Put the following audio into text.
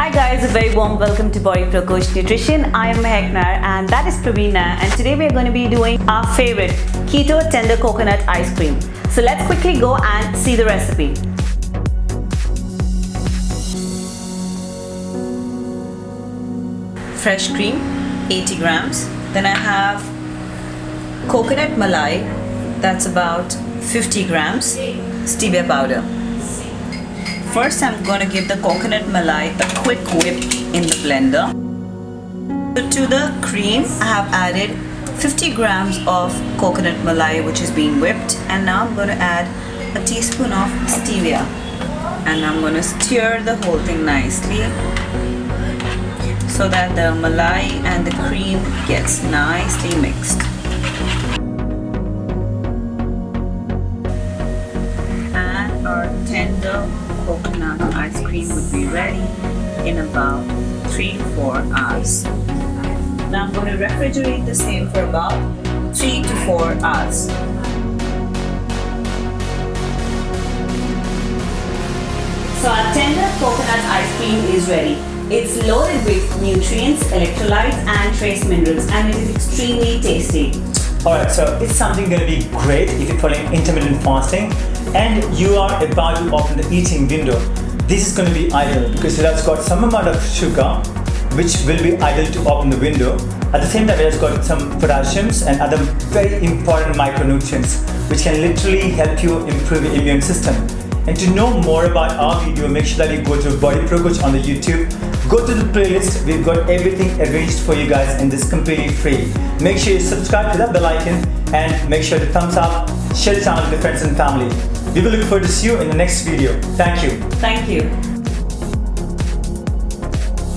Hi guys, a very warm welcome to BodyProCoach Nutrition. I am Maahek Nair and that is Praveen, and today we are going to be doing our favorite Keto Tender Coconut Ice Cream. So let's quickly go and see the recipe. Fresh cream, 80 grams. Then I have coconut malai, that's about 50 grams, stevia powder. First, I'm going to give the coconut malai a quick whip in the blender. So to the cream, I have added 50 grams of coconut malai which is being whipped, and now I'm going to add a teaspoon of stevia, and I'm going to stir the whole thing nicely so that the malai and the cream gets nicely mixed. And our tender coconut ice cream would be ready in about 3 to 4 hours. Now I'm going to refrigerate the same for about 3 to 4 hours. So our tender coconut ice cream is ready. It's loaded with nutrients, electrolytes and trace minerals, and it is extremely tasty. Alright, so it's something going to be great if you're following intermittent fasting and you are about to open the eating window. This is going to be ideal because it has got some amount of sugar which will be ideal to open the window. At the same time, it has got some potassiums and other very important micronutrients which can literally help you improve your immune system. And to know more about our video, make sure that you go to BodyProCoach on the YouTube. Go to the playlist, we've got everything arranged for you guys and this is completely free. Make sure you subscribe to that bell icon and make sure to thumbs up, share the channel with your friends and family. We will look forward to see you in the next video. Thank you. Thank you.